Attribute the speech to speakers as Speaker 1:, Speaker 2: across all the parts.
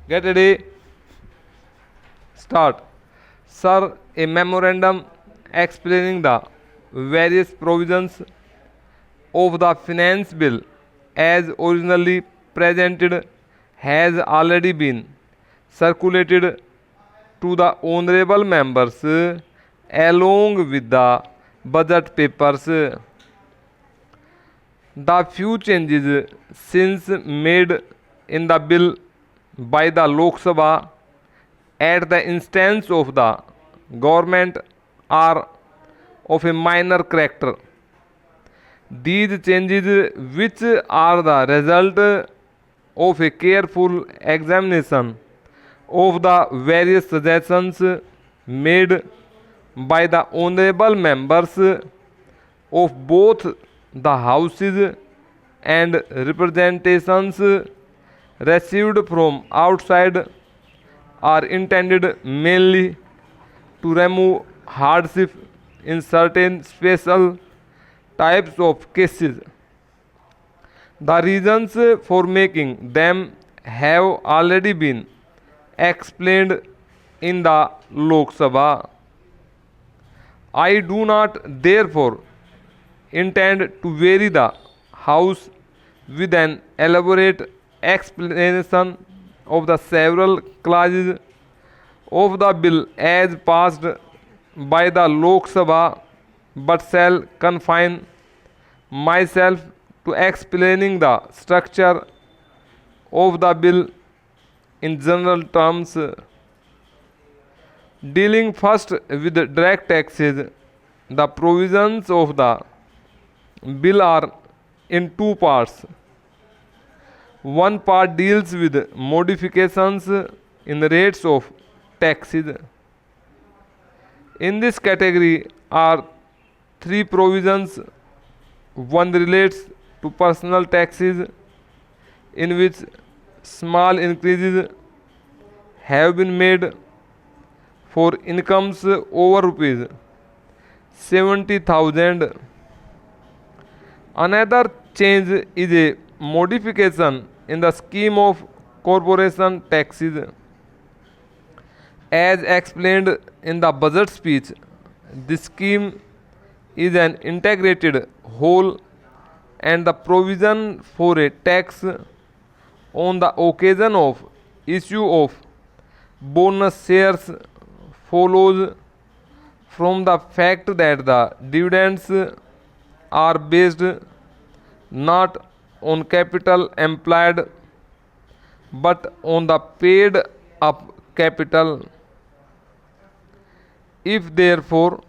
Speaker 1: Get ready. Start. Sir, a memorandum explaining the various provisions of the finance bill as originally presented has already been circulated to the honorable members along with the budget papers. The few changes since made in the bill by the Lok Sabha at the instance of the government are of a minor character. These changes, which are the result of a careful examination of the various suggestions made by the honorable members of both the houses and representations received from outside, are intended mainly to remove hardship in certain special types of cases. The reasons for making them have already been explained in the Lok Sabha. I do not therefore intend to vary the House with an elaborate explanation of the several clauses of the bill as passed by the Lok Sabha, but shall confine myself to explaining the structure of the bill in general terms. Dealing first with the direct taxes, the provisions of the bill are in two parts. One part deals with modifications in the rates of taxes. In this category are three provisions. One relates to personal taxes, in which small increases have been made for incomes over rupees 70,000. Another change is a modification in the scheme of corporation taxes. As explained in the budget speech, this scheme is an integrated whole, and the provision for a tax on the occasion of issue of bonus shares follows from the fact that the dividends are based not on capital employed but on the paid up capital. If therefore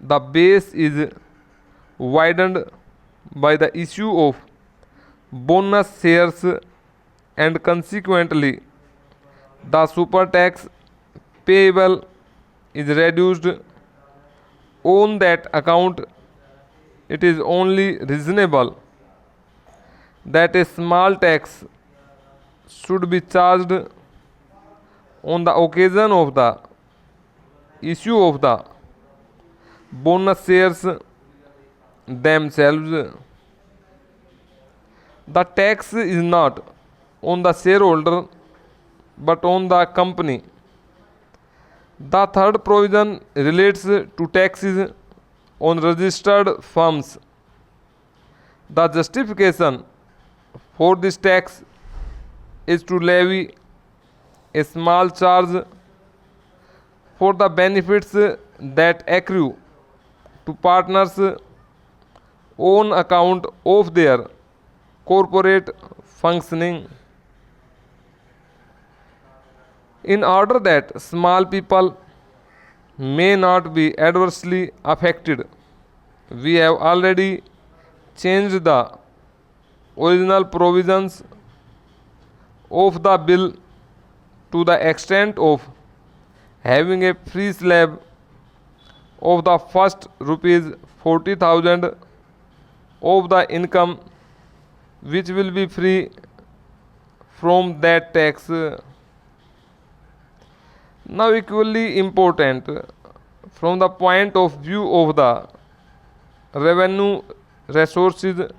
Speaker 1: the base is widened by the issue of bonus shares and consequently the super tax payable is reduced, on that account it is only reasonable that a small tax should be charged on the occasion of the issue of the bonus shares themselves. The tax is not on the shareholder but on the company. The third provision relates to taxes on registered firms. The justification for this tax is to levy a small charge for the benefits that accrue to partners on account of their corporate functioning. In order that small people may not be adversely affected, we have already changed the original provisions of the bill to the extent of having a free slab of the first rupees 40,000 of the income, which will be free from that tax. Now, equally important from the point of view of the revenue resources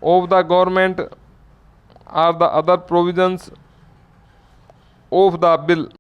Speaker 1: of the government are the other provisions of the bill